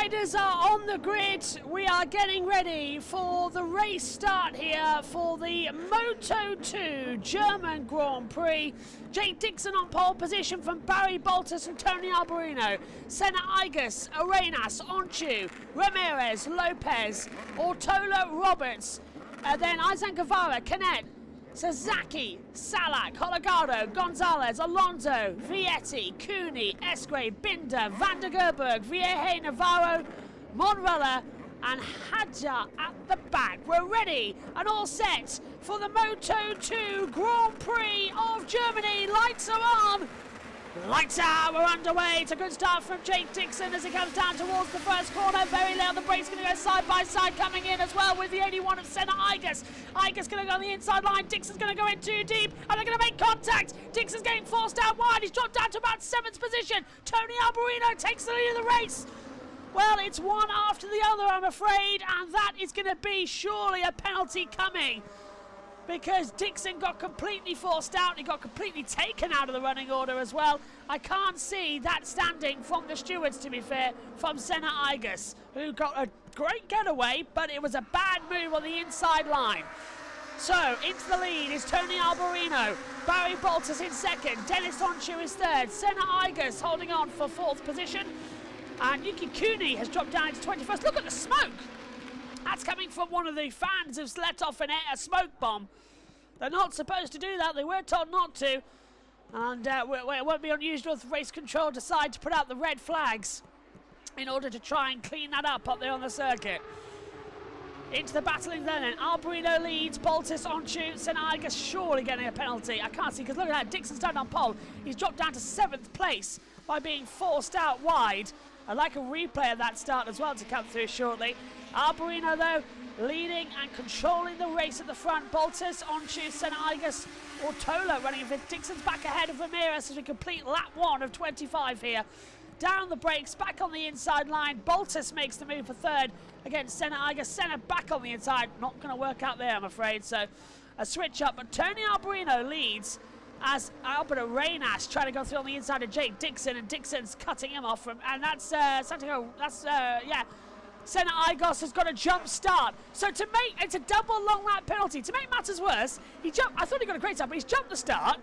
riders are on the grid. We are getting ready for the race start here for the Moto2 German Grand Prix. Jake Dixon on pole position from Barry Boltus and Tony Alberino. Senna Igas, Arenas, Onchu, Ramirez, Lopez, Ortola, Roberts. Then Izan Guevara, Canet, Sasaki, Salak, Hologado, Gonzalez, Alonso, Vietti, Cooney, Esque, Binder, Van der Gerberg, Vieje, Navarro, Monrella and Hadja at the back. We're ready and all set for the Moto2 Grand Prix of Germany. Lights are on. Lights out, we're underway. It's a good start from Jake Dixon as he comes down towards the first corner. Very low, the brake's going to go side by side, coming in as well with the 81 of Senna Igas. Igas going to go on the inside line. Dixon's going to go in too deep and they're going to make contact. Dixon's getting forced out wide. He's dropped down to about 7th position. Tony Alberino takes the lead of the race. Well, it's one after the other, I'm afraid, and that is going to be surely a penalty coming, because Dixon got completely forced out. He got completely taken out of the running order as well. I can't see that standing from the stewards, to be fair, from Senna Igas, who got a great getaway, but it was a bad move on the inside line. So, into the lead is Tony Alberino. Barry Boltus in second. Dennis Onchu is third. Senna Igas holding on for 4th position. And Yuki Cooney has dropped down to 21st. Look at the smoke! That's coming from one of the fans who's let off a smoke bomb. They're not supposed to do that. They were told not to. And it won't be unusual if race control decide to put out the red flags in order to try and clean that up there on the circuit. Into the battling then. Alberino leads. Boltus Onchu. Senna Igas surely getting a penalty. I can't see because look at that. Dixon's down on pole. He's dropped down to 7th place by being forced out wide. I'd like a replay of that start as well to come through shortly. Alberino, though, leading and controlling the race at the front. Boltus, Onchu, Senna Igas, Ortola running in 5th. Dixon's back ahead of Ramirez as we complete lap 1 of 25 here. Down the brakes, back on the inside line. Boltus makes the move for 3rd against Senna Igas. Senna back on the inside. Not going to work out there, I'm afraid. So a switch up, but Tony Alberino leads as Albert Arenas trying to go through on the inside of Jake Dixon, and Dixon's cutting him off from, and that's Senna Igas has got a jump start. So to make, it's a double long lap penalty. To make matters worse, he jumped, I thought he got a great start, but he's jumped the start,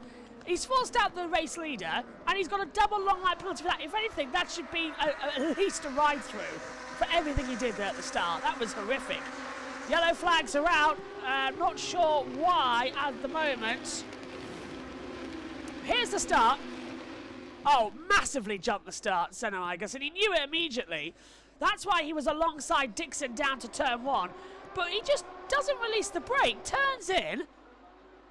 he's forced out the race leader, and he's got a double long lap penalty for that. If anything, that should be at least a ride through for everything he did there at the start. That was horrific. Yellow flags are out, not sure why at the moment. Here's the start. Oh, massively jumped the start, Senna Igas, and he knew it immediately. That's why he was alongside Dixon down to turn 1. But he just doesn't release the brake, turns in.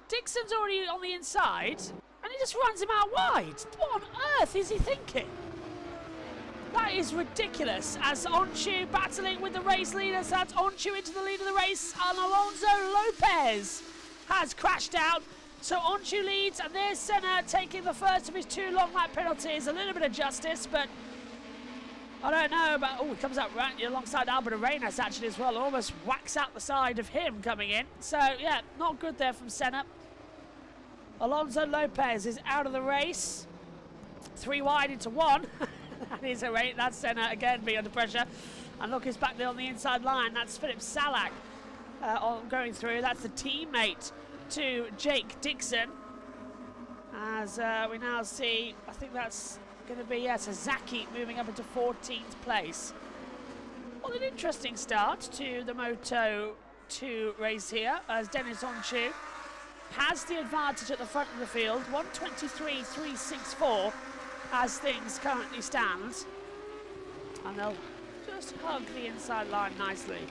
Dixon's already on the inside, and he just runs him out wide. What on earth is he thinking? That is ridiculous, as Onchu battling with the race leader. So that's Onchu into the lead of the race, and Alonso Lopez has crashed out. So Onchu leads, and there's Senna taking the first of his 2 long lap penalties. A little bit of justice, but I don't know about... Oh, he comes out right alongside Albert Arenas actually as well. Almost whacks out the side of him coming in. So, yeah, not good there from Senna. Alonso Lopez is out of the race. 3 wide into 1. That's Senna again being under pressure. And look, he's back there on the inside line. That's Philip Salak going through. That's the teammate to Jake Dixon, as we now see, I think that's going to be Sasaki moving up into 14th place. Well, an interesting start to the Moto2 race here, as Dennis Onchu has the advantage at the front of the field, 1:23.364 as things currently stand, and they'll just hug the inside line nicely.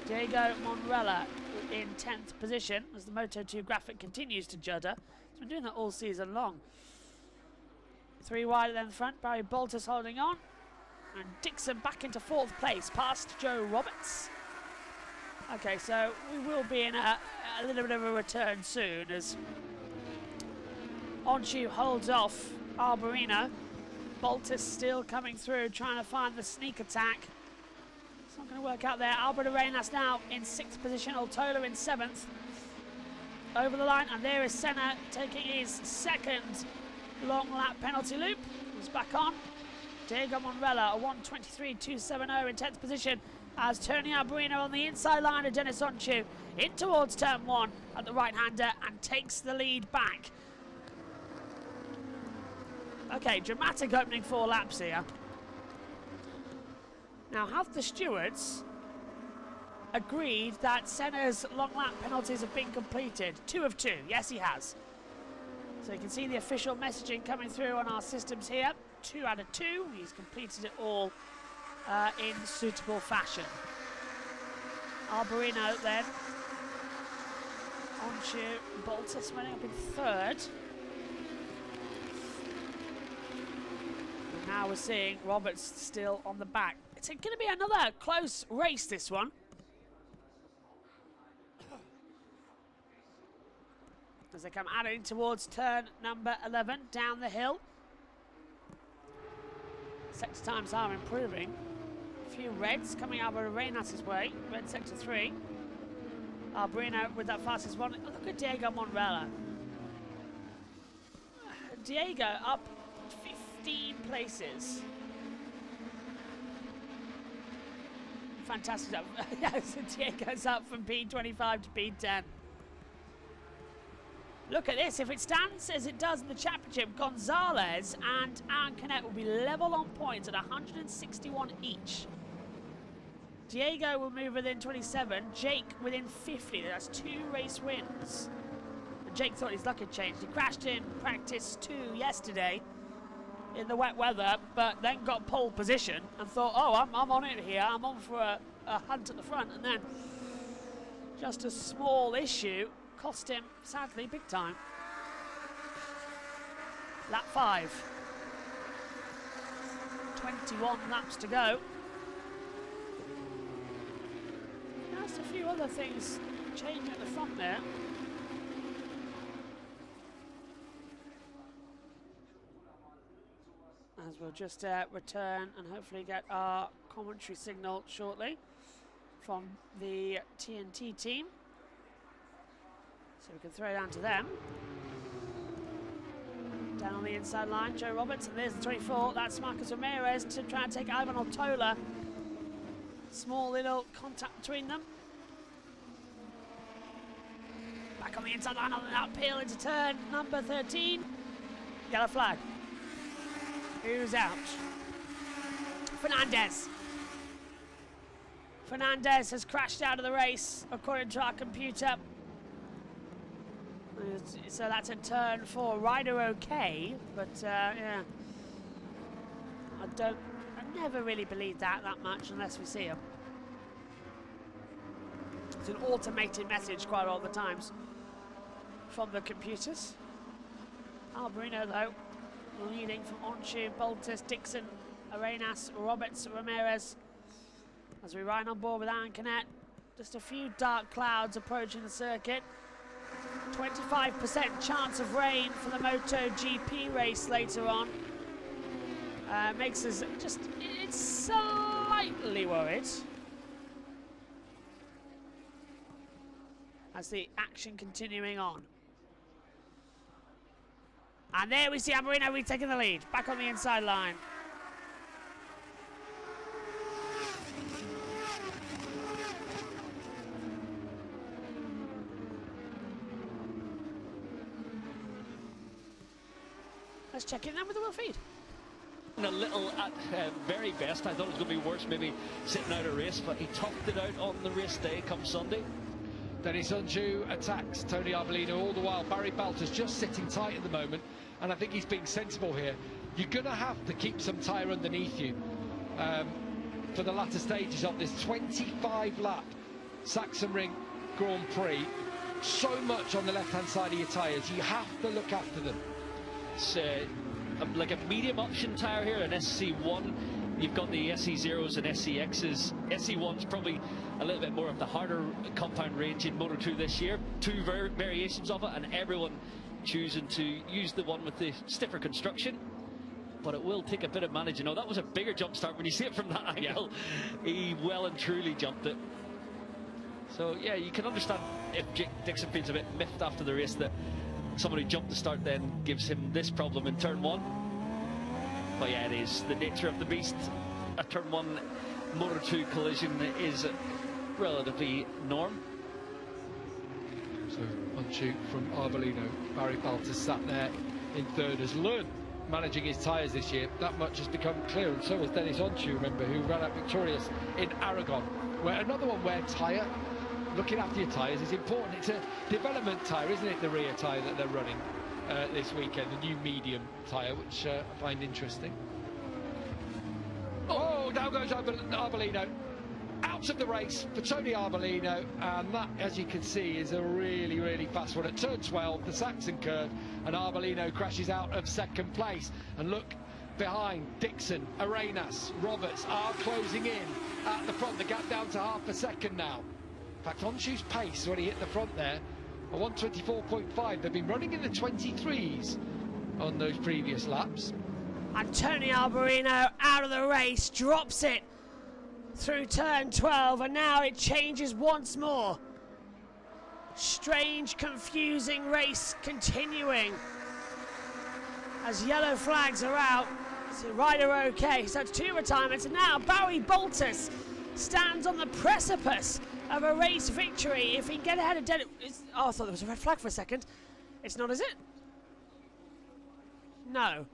Diego Monrella in 10th position as the Moto2 graphic continues to judder. He's been doing that all season long. 3 wide then front, Barry Boltus holding on, and Dixon back into 4th place past Joe Roberts. Okay, so we will be in a little bit of a return soon as Onchu holds off Alberino. Boltus still coming through, trying to find the sneak attack. It's not going to work out there. Albert Arenas now in 6th position, Ortola in 7th. Over the line, and there is Senna taking his 2nd long lap penalty loop. He's back on. Diego Monrella, a 1:23.270 in 10th position as Tony Arbolino on the inside line of Dennis Onchu in towards turn 1 at the right-hander and takes the lead back. Okay, dramatic opening 4 laps here. Now, have the stewards agreed that Senna's long lap penalties have been completed? 2 of 2, yes he has. So you can see the official messaging coming through on our systems here. 2 out of 2, he's completed it all in suitable fashion. Arbolino then. Onchu, Baltus running up in 3rd. And now we're seeing Roberts still on the back. It's going to be another close race, this one. As they come adding towards turn number 11, down the hill. Sector times are improving. A few reds coming out of Arenas' way. Red sector 3. Arbolino with that fastest one. Look at Diego Monrella. Diego up 15 places. Fantastic. Yes, Diego's up from P25 to P10. Look at this. If it stands as it does in the championship, Gonzalez and Aaron Canet will be level on points at 161 each. Diego will move within 27. Jake within 50. That's 2 race wins. And Jake thought his luck had changed. He crashed in practice 2 yesterday in the wet weather, but then got pole position and thought, oh, I'm on it here. I'm on for a hunt at the front. And then just a small issue cost him, sadly, big time. Lap 5. 21 laps to go. Just a few other things changing at the front there. As we'll just return and hopefully get our commentary signal shortly from the TNT team. So we can throw down to them. Down on the inside line, Joe Roberts, and there's the 24. That's Marcus Ramirez to try and take Ivan Ortola. Small little contact between them. Back on the inside line on the uphill into turn number 13. Yellow flag. Who's out? Fernandez. Fernandez has crashed out of the race, according to our computer. So that's a turn 4. Rider okay, but yeah. I never really believe that much unless we see him. It's an automated message quite all the times from the computers. Arbolino though, leading from Onchu, Baltus, Dixon, Arenas, Roberts, Ramirez. As we ride on board with Aaron Canet, just a few dark clouds approaching the circuit. 25% chance of rain for the MotoGP race later on. Makes us just it's slightly worried as the action continuing on. And there we see Arbolino retaking the lead, back on the inside line. Let's check in then with the wheel feed. A little at very best. I thought it was going to be worse, maybe sitting out a race, but he topped it out on the race day come Sunday. Dennis Onchu attacks Tony Arbolino all the while. Barry Baltus just sitting tight at the moment, and I think he's being sensible here. You're going to have to keep some tyre underneath you for the latter stages of this 25-lap Sachsenring Grand Prix. So much on the left-hand side of your tyres. You have to look after them. It's like a medium option tyre here, an SC1. You've got the SC0s and SCXs. SC1's probably a little bit more of the harder compound range in Moto2 this year. 2 variations of it, and everyone choosing to use the one with the stiffer construction. But it will take a bit of managing. Oh, that was a bigger jump start when you see it from that angle. Yeah. He well and truly jumped it. So yeah, you can understand if Jake Dixon feels a bit miffed after the race that somebody jumped the start then gives him this problem in turn 1. But yeah, it is the nature of the beast. A turn 1 Moto2 collision is relatively norm. So on-shoot from Arbolino. Barry Baltus sat there in third, has learned managing his tyres this year. That much has become clear, and so has Dennis Onshu, remember, who ran out victorious in Aragon. Where another one where tyre, looking after your tyres is important. It's a development tyre, isn't it, the rear tyre that they're running this weekend, the new medium tyre, which I find interesting. Oh, down goes Arbolino. Out of the race for Tony Arbolino, and that, as you can see, is a really, really fast one. At turn 12, the Saxon curve, and Arbolino crashes out of second place. And look behind, Dixon, Arenas, Roberts are closing in at the front. The gap down to half a second now. In fact, Onshu's pace when he hit the front there, a 1:24.5. They've been running in the 23s on those previous laps. And Tony Arbolino out of the race, drops it through turn 12, and now it changes once more. Strange, confusing race continuing as yellow flags are out. So rider okay, so it's 2 retirements, and now Barry Baltus stands on the precipice of a race victory. If he can get ahead of Dennis... Oh, I thought there was a red flag for a second. It's not, is it? No.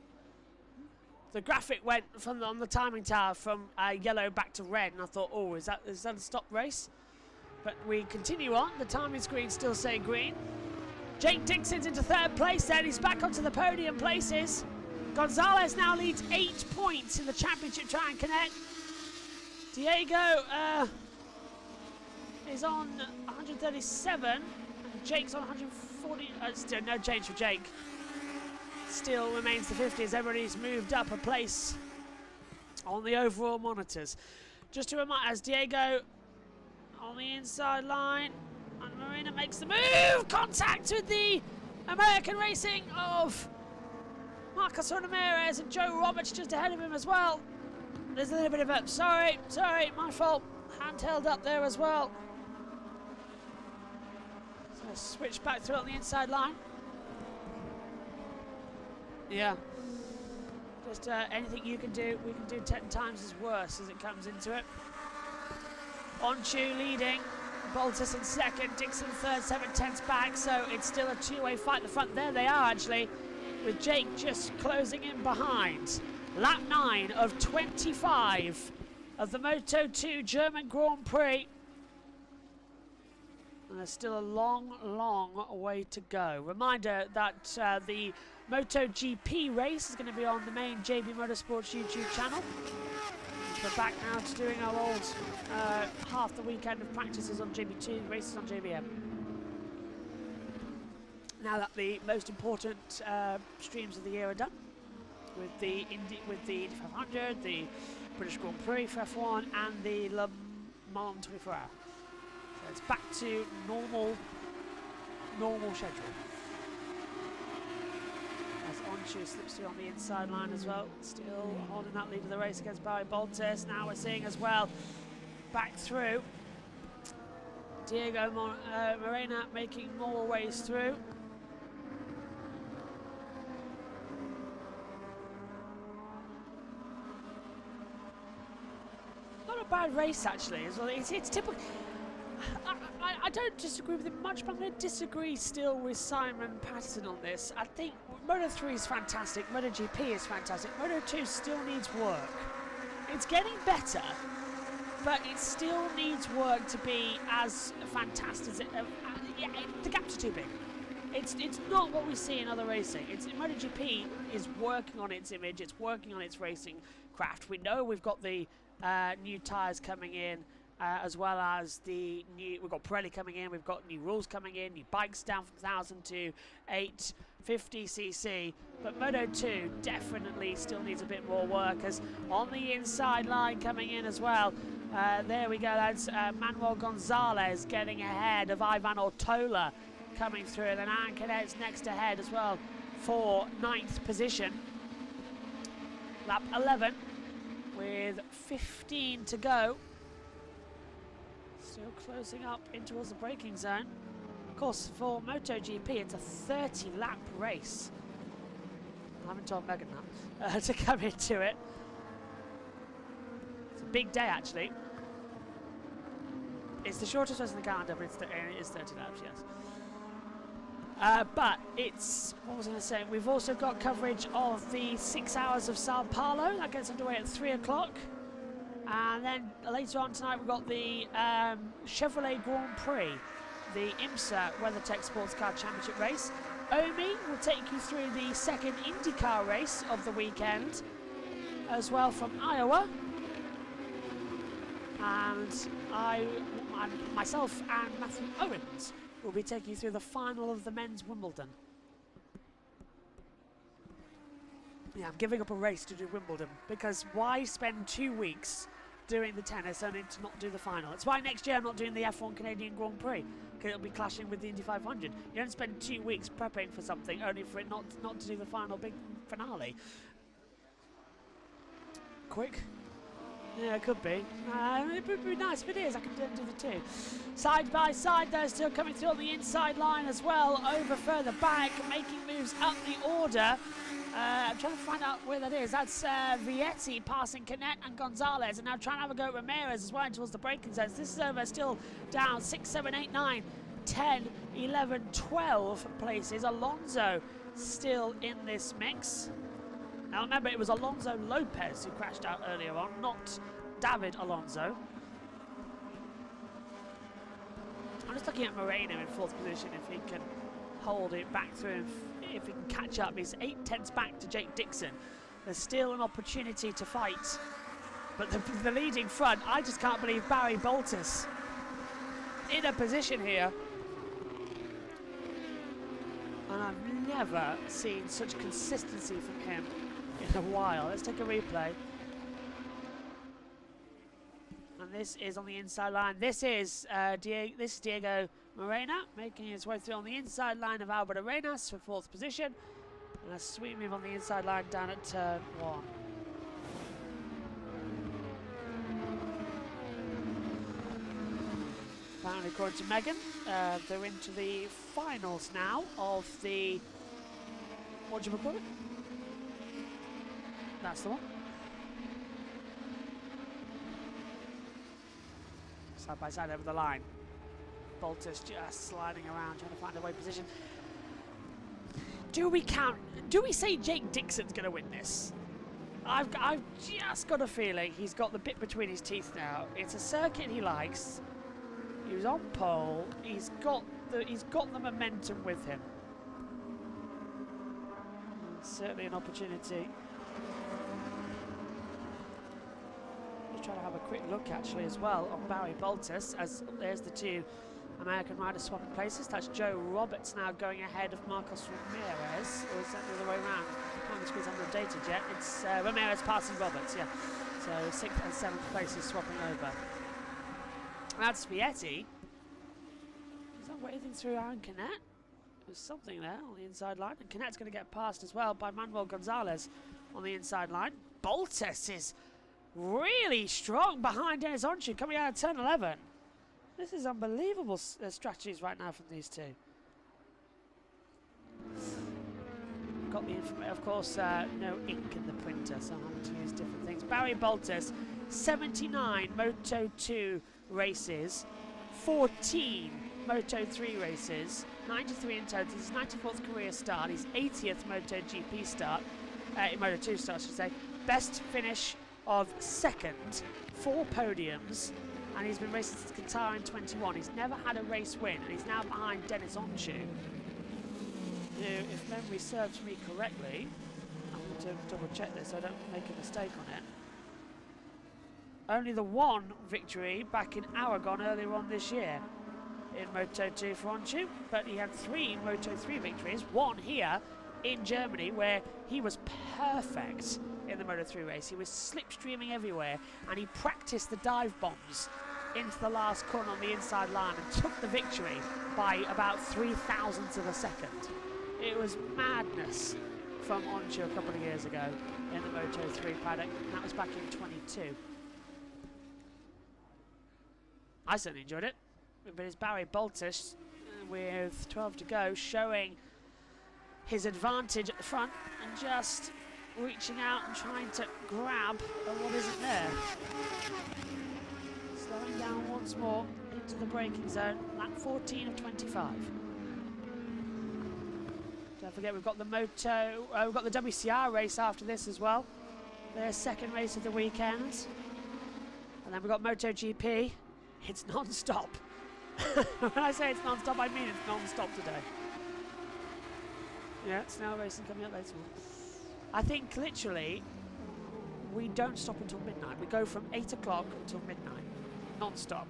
The graphic went from on the timing tower from yellow back to red, and I thought, oh, is that a stop race? But we continue on. The timing screen still saying green. Jake Dixon's into third place then. He's back onto the podium places. Gonzalez now leads 8 points in the championship try and connect. Diego is on 137, and Jake's on 140. Still no change for Jake. Still remains the 50 as everybody's moved up a place on the overall monitors. Just to remind us, Diego on the inside line, and Marina makes the move. Contact with the American Racing of Marcos Ramirez, and Joe Roberts just ahead of him as well. There's a little bit of a sorry, my fault. Hand held up there as well. So switch back through on the inside line. Yeah, just anything you can do, we can do 10 times as worse as it comes into it. Onshu leading, Baltus in second, Dixon third, 7/10 back, so it's still a two-way fight at the front. There they are actually, with Jake just closing in behind. Lap 9 of 25 of the Moto2 German Grand Prix. And there's still a long, long way to go. Reminder that the MotoGP race is going to be on the main JB Motorsports YouTube channel. We're back now to doing our old half the weekend of practices on JB2, races on JBM. Now that the most important streams of the year are done, with the Indy 500, the British Grand Prix for F1, and the Le Mans 24 Hour. So it's back to normal schedule. As Onshu slips through on the inside line as well, still holding that lead of the race against Barry Baltus. Now we're seeing as well, back through, Diego Morena making more ways through. Not a bad race actually as well. It's typical. I don't disagree with him much, but I'm going to disagree still with Simon Patterson on this. I think Moto3 is fantastic, MotoGP is fantastic, Moto2 still needs work. It's getting better, but it still needs work to be as fantastic as it. The gaps are too big. It's not what we see in other racing. MotoGP is working on its image, it's working on its racing craft. We know we've got the new tyres coming in. As well as we've got Pirelli coming in, we've got new rules coming in, new bikes down from 1,000 to 850cc. But Moto2 definitely still needs a bit more work, as on the inside line coming in as well. There we go, that's Manuel Gonzalez getting ahead of Ivan Ortola coming through. And then Aaron Cadet's next ahead as well for 9th position. Lap 11 with 15 to go. Still closing up in towards the braking zone. Of course, for MotoGP, it's a 30-lap race. I haven't told Megan that, to come into it. It's a big day, actually. It's the shortest race in the calendar, but it is 30 laps, yes. But it's, what was I going to say? We've also got coverage of the 6 hours of Sao Paulo. That gets underway at 3 o'clock. And then later on tonight, we've got the Chevrolet Grand Prix, the IMSA WeatherTech Sports Car Championship race. Omi will take you through the second IndyCar race of the weekend, as well from Iowa. And myself and Matthew Owens will be taking you through the final of the men's Wimbledon. Yeah, I'm giving up a race to do Wimbledon, because why spend 2 weeks doing the tennis only to not do the final? It's why next year I'm not doing the F1 Canadian Grand Prix, because it'll be clashing with the Indy 500. You don't spend 2 weeks prepping for something only for it not to do the final big finale. Quick? Yeah, it could be. It would be nice if it is. I can do the two. Side by side, they're still coming through on the inside line as well, over further back, making moves up the order. I'm trying to find out where that is. That's Vietti passing Canet and Gonzalez, and now trying to have a go at Ramirez as well towards the braking zones. This is over, still down 6, 7, 8, 9, 10, 11, 12 places. Alonso still in this mix. Now remember, it was Alonso Lopez who crashed out earlier on, not David Alonso. I'm just looking at Moreno in 4th position, if he can hold it back through him. If he can catch up. He's 8 tenths back to Jake Dixon. There's still an opportunity to fight, but the leading front, I just can't believe Barry Boltis in a position here, and I've never seen such consistency from him in a while. Let's take a replay. And this is on the inside line. This is Diego Morena making his way through on the inside line of Albert Arenas for 4th position. And a sweet move on the inside line down at turn 1. Apparently, according to Megan, they're into the finals now of the, what do you call it? That's the one. Side by side over the line. Boltis just sliding around, trying to find a way position. Do we say Jake Dixon's going to win this? I've just got a feeling he's got the bit between his teeth now. It's a circuit he likes. He was on pole. He's got the momentum with him. Certainly an opportunity. Trying to have a quick look actually as well on Barry Boltis, as there's the two American riders swapping places. That's Joe Roberts now going ahead of Marcos Ramirez, or is that the other way around? I haven't squeezed updated yet. It's Ramirez passing Roberts, yeah. So 6th and 7th places swapping over. That's Vietti. Is that waving through Aaron Canet? There's something there on the inside line, and Canet's going to get passed as well by Manuel Gonzalez on the inside line. Boltis is really strong behind Dennis Onchu coming out of turn 11. This is unbelievable strategies right now from these two. Got the information, of course, no ink in the printer, so I'm having to use different things. Barry Boltis, 79 Moto2 races, 14 Moto3 races, 93 in total. His 94th career start, his 80th MotoGP start, Moto2 start, I should say. Best finish of 2nd, 4 podiums, and he's been racing since Qatar in 21. He's never had a race win, and he's now behind Dennis Onchu, who, if memory serves me correctly, I'm going to double check this so I don't make a mistake on it. Only the one victory back in Aragon earlier on this year in Moto2 for Onchu, but he had 3 Moto3 victories, 1 here in Germany where he was perfect in the Moto3 race. He was slipstreaming everywhere, and he practiced the dive bombs into the last corner on the inside line and took the victory by about 0.003 of a second. It was madness from Onchu a couple of years ago in the Moto3 paddock. That was back in 22. I certainly enjoyed it, but it's Barry Boltis with 12 to go, showing his advantage at the front and just reaching out and trying to grab what isn't there. Slowing down once more into the braking zone, lap 14 of 25. Don't forget we've got the we've got the WCR race after this as well. Their second race of the weekend. And then we've got MotoGP. It's non-stop. When I say it's non-stop, I mean it's non-stop today. Yeah, snail racing coming up later on. I think literally we don't stop until midnight. We go from 8 o'clock until midnight, non-stop.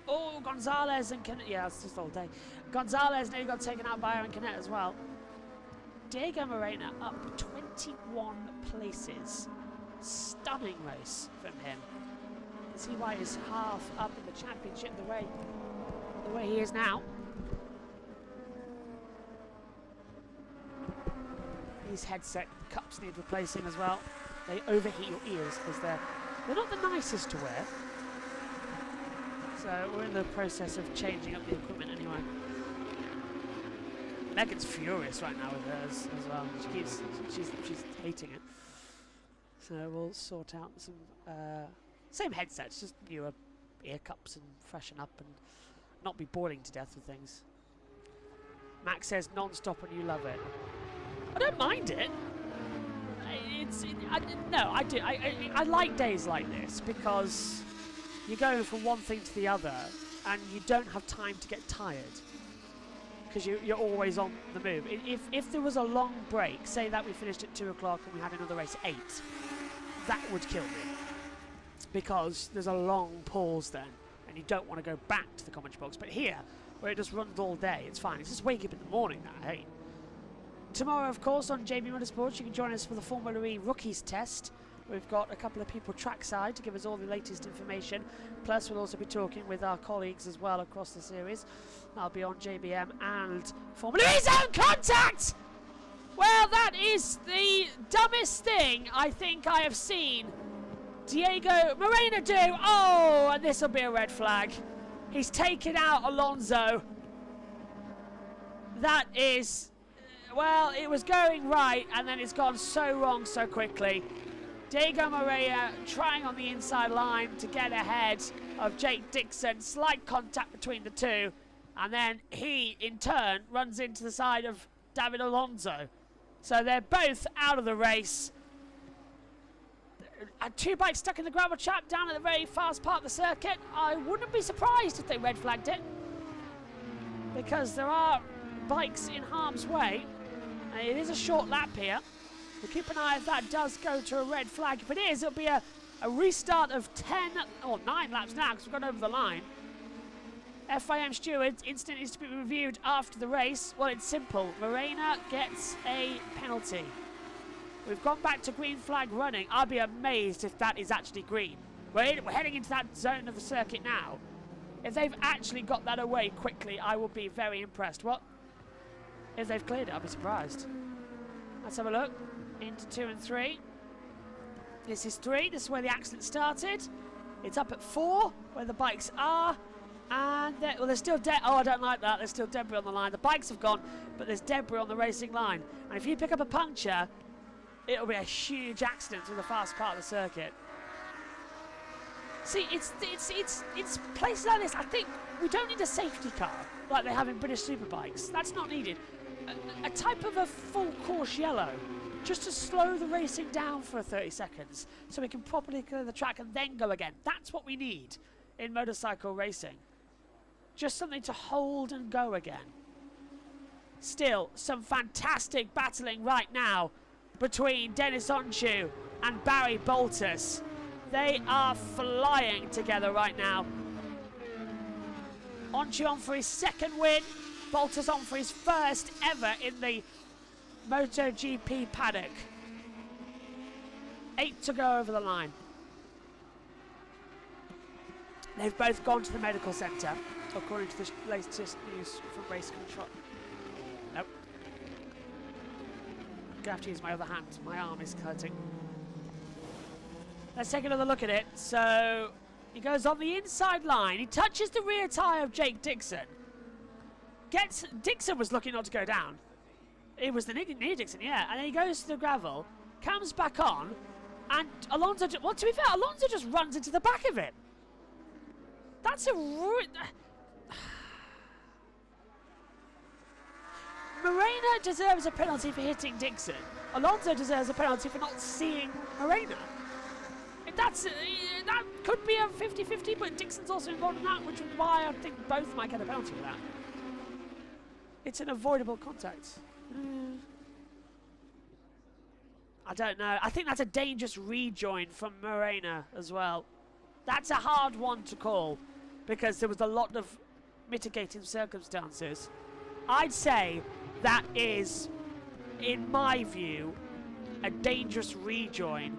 Oh, Gonzalez and Canet. Yeah, it's just all day. Gonzalez nearly got taken out by Aaron Canet as well. Diego Morena up 21 places. Stunning race from him. You can see why he's half up in the championship the way he is now. These headset cups need replacing as well. They overheat your ears because they're not the nicest to wear. So we're in the process of changing up the equipment anyway. Megan's furious right now with hers as well. She's hating it. So we'll sort out some same headsets, just newer ear cups and freshen up and not be boring to death with things. Max says non-stop and you love it. I don't mind it. No, I do. I like days like this because you're going from one thing to the other and you don't have time to get tired because you're always on the move. If there was a long break, say that we finished at 2 o'clock and we had another race at 8, that would kill me because there's a long pause then and you don't want to go back to the commentary box. But here, where it just runs all day, it's fine. It's just wake up in the morning that I hate. Tomorrow, of course, on JB Motorsports, you can join us for the Formula E Rookies Test. We've got a couple of people trackside to give us all the latest information. Plus, we'll also be talking with our colleagues as well across the series. I'll be on JBM and Formula E Zone Contact! Well, that is the dumbest thing I think I have seen Diego Morena do. Oh, and this will be a red flag. He's taken out Alonso. That is... Well, it was going right, and then it's gone so wrong so quickly. Diego Morena trying on the inside line to get ahead of Jake Dixon. Slight contact between the two. And then he, in turn, runs into the side of David Alonso. So they're both out of the race. Two bikes stuck in the gravel trap down at the very fast part of the circuit. I wouldn't be surprised if they red flagged it, because there are bikes in harm's way. It is a short lap here. We'll keep an eye if that does go to a red flag. If it is, it'll be a restart of 10 or 9 laps now because we've gone over the line. FIM stewards, incident is to be reviewed after the race. Well, it's simple. Morena gets a penalty. We've gone back to green flag running. I'll be amazed if that is actually green. We're heading into that zone of the circuit now. If they've actually got that away quickly, I will be very impressed. What? If they've cleared it, I'll be surprised. Let's have a look into 2 and 3. This is 3. This is where the accident started. It's up at 4, where the bikes are. And well, there's still I don't like that. There's still debris on the line. The bikes have gone, but there's debris on the racing line. And if you pick up a puncture, it'll be a huge accident through the fast part of the circuit. See, it's places like this. I think we don't need a safety car like they have in British Superbikes. That's not needed. A type of a full course yellow, just to slow the racing down for 30 seconds so we can properly clear the track and then go again. That's what we need in motorcycle racing. Just something to hold and go again. Still, some fantastic battling right now between Dennis Onchu and Barry Boltus. They are flying together right now. Onchu on for his second win. Boltus on for his first ever in the MotoGP paddock. 8 to go over the line. They've both gone to the medical centre, according to the latest news from Race Control. Nope. I'm gonna have to use my other hand. My arm is hurting. Let's take another look at it. So he goes on the inside line. He touches the rear tyre of Jake Dixon. Dixon was lucky not to go down. It was the near Dixon, yeah. And then he goes to the gravel, comes back on, and Alonso, well, to be fair, Alonso just runs into the back of it. That's a... Morena deserves a penalty for hitting Dixon. Alonso deserves a penalty for not seeing Morena. That could be a 50-50, but Dixon's also involved in that, which is why I think both might get a penalty for that. It's an avoidable contact. I don't know. I think that's a dangerous rejoin from Morena as well. That's a hard one to call because there was a lot of mitigating circumstances. I'd say that is, in my view, a dangerous rejoin.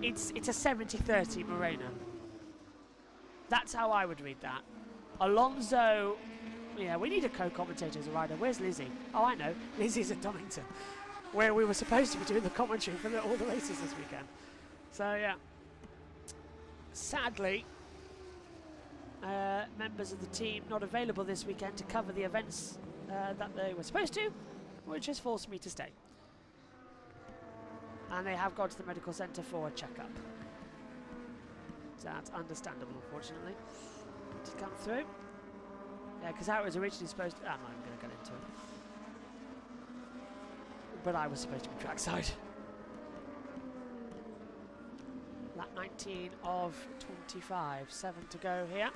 It's a 70-30 Morena. That's how I would read that. Alonso, yeah, we need a co-commentator as a rider. Where's Lizzie? Oh, I know. Lizzie's at Donington, where we were supposed to be doing the commentary for all the races this weekend. So, yeah. Sadly, members of the team not available this weekend to cover the events that they were supposed to, which has forced me to stay. And they have gone to the medical centre for a checkup. That's understandable, unfortunately. To come through. Yeah, because how it was originally supposed to... I'm not even going to get into it. But I was supposed to be trackside. Lap 19 of 25. 7 to go here.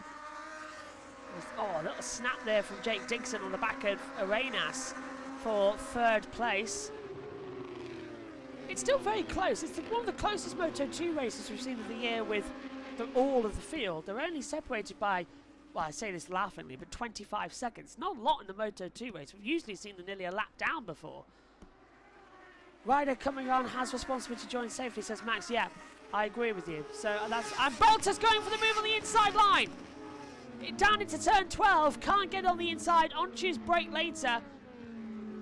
Oh, a little snap there from Jake Dixon on the back of Arenas for third place. It's still very close. It's one of the closest Moto2 races we've seen of the year with all of the field. They're only separated by, well, I say this laughingly, but 25 seconds. Not a lot in the Moto2 race. We've usually seen them nearly a lap down before. Rider coming on has responsibility to join safely, says Max. Yeah, I agree with you. So that's... And Bolter's going for the move on the inside line. Down into turn 12. Can't get on the inside. On-choose brake later.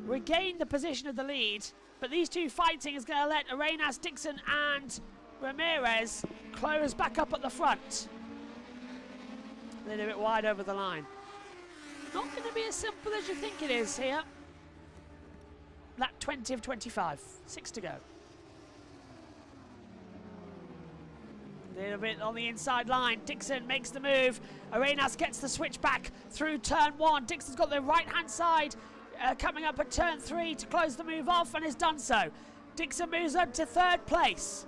Regain the position of the lead. But these two fighting is going to let Arenas, Dixon and Ramirez close back up at the front. A little bit wide over the line. Not going to be as simple as you think it is here. Lap 20 of 25. 6 to go. A little bit on the inside line. Dixon makes the move. Arenas gets the switch back through turn 1. Dixon's got the right-hand side. Coming up at turn 3 to close the move off and has done so. Dixon moves up to third place.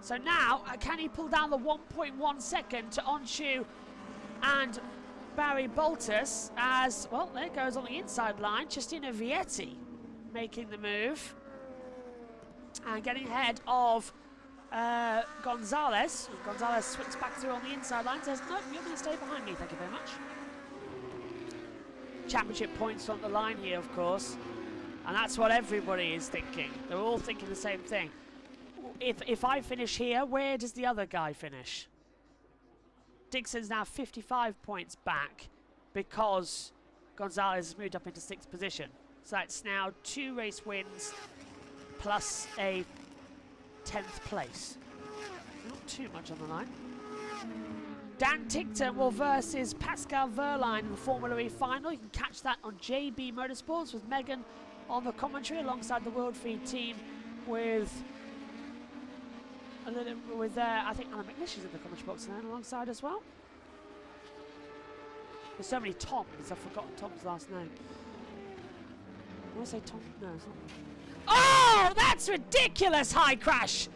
So now, can he pull down the 1.1 second to Onshu and Barry Boltus as, well, there goes on the inside line. Justina Vietti making the move. And getting ahead of Gonzalez. Gonzalez swings back through on the inside line. Says, no, you're going to stay behind me, thank you very much. Championship points on the line here, of course, and that's what everybody is thinking. They're all thinking the same thing. If I finish here, where does the other guy finish? Dixon's now 55 points back because Gonzalez has moved up into 6th position. So that's now 2 race wins plus a 10th place. Not too much on the line. Dan Tickton will versus Pascal Verline in the Formula E final. You can catch that on JB Motorsports with Megan on the commentary alongside the World Feed team with I think Alan McNish is in the commentary box then alongside as well. There's so many Toms, I've forgotten Tom's last name. I want to say Tom. No, it's not. Oh, that's ridiculous! High crash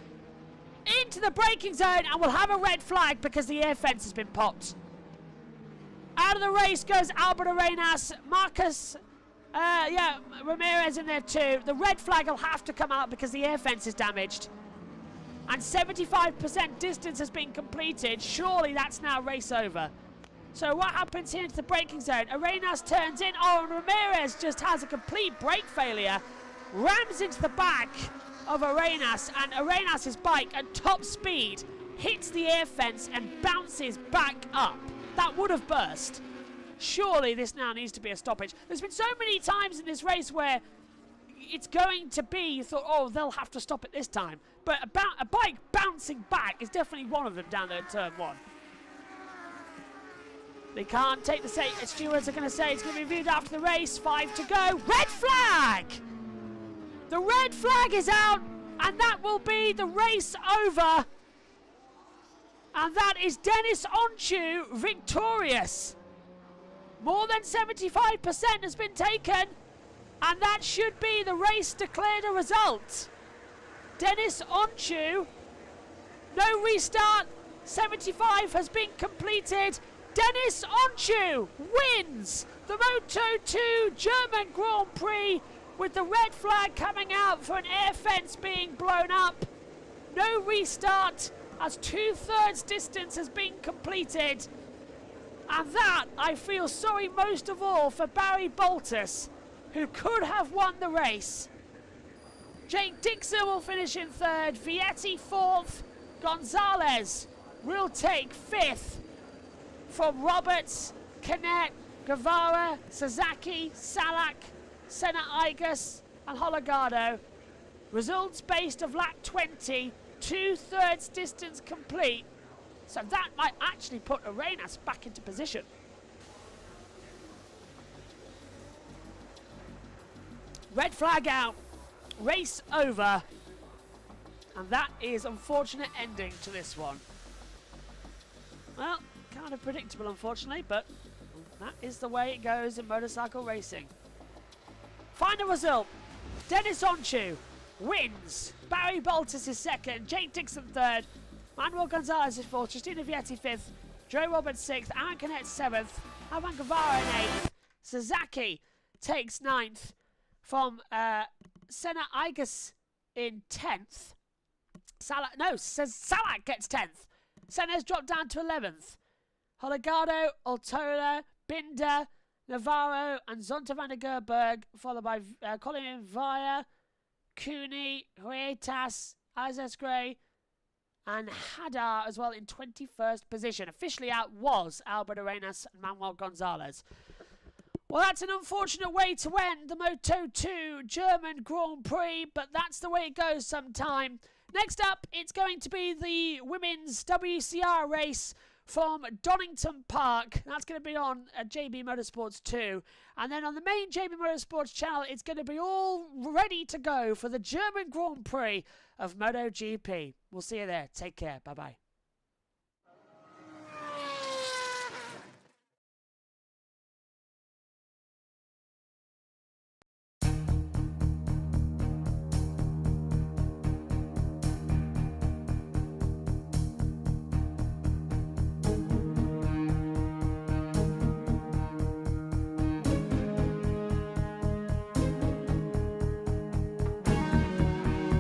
into the braking zone, and we'll have a red flag because the air fence has been popped. Out of the race goes Albert Arenas. Marcus, Ramirez in there too. The red flag will have to come out because the air fence is damaged. And 75% distance has been completed. Surely that's now race over. So what happens here into the braking zone? Arenas turns in. Oh, and Ramirez just has a complete brake failure. Rams into the back of Arenas, and Arenas' bike at top speed hits the air fence and bounces back up. That would have burst. Surely this now needs to be a stoppage. There's been so many times in this race where it's going to be, you thought, oh, they'll have to stop it this time. But a bike bouncing back is definitely one of them down there at turn 1. They can't take the stewards are going to say it's going to be reviewed after the race. 5 to go. Red flag! The red flag is out, and that will be the race over. And that is Dennis Onchu victorious. More than 75% has been taken, and that should be the race declared a result. Dennis Onchu, no restart, 75 has been completed. Dennis Onchu wins the Moto2 German Grand Prix with the red flag coming out for an air fence being blown up. No restart as 2/3 distance has been completed. And that, I feel sorry most of all for Barry Baltus, who could have won the race. Jake Dixon will finish in 3rd, Vietti 4th, Gonzalez will take 5th from Roberts, Canet, Guevara, Sasaki, Salak, Senna Igus and Hologado. Results based of lap 20, 2/3 distance complete. So that might actually put Arenas back into position. Red flag out, race over. And that is unfortunate ending to this one. Well, kind of predictable unfortunately, but that is the way it goes in motorcycle racing. Final result, Dennis Onchu wins. Barry Baltus is 2nd, Jake Dixon 3rd, Manuel Gonzalez is 4th, Justina Vietti 5th, Joe Roberts 6th, Aaron Canet 7th, Alvan Guevara in 8th, Sasaki takes 9th from Senna Igus in 10th. Salak gets 10th. Senna's dropped down to 11th. Hologado, Altola, Binder, Navarro and Zonta van der Gerberg, followed by Colin Vaya, Cooney, Huertas, Isaac Gray and Hadar as well in 21st position. Officially out was Albert Arenas and Manuel Gonzalez. Well, that's an unfortunate way to end the Moto2 German Grand Prix, but that's the way it goes sometime. Next up, it's going to be the women's WCR race from Donington Park. That's going to be on JB Motorsports 2. And then on the main JB Motorsports channel, it's going to be all ready to go for the German Grand Prix of MotoGP. We'll see you there. Take care. Bye-bye.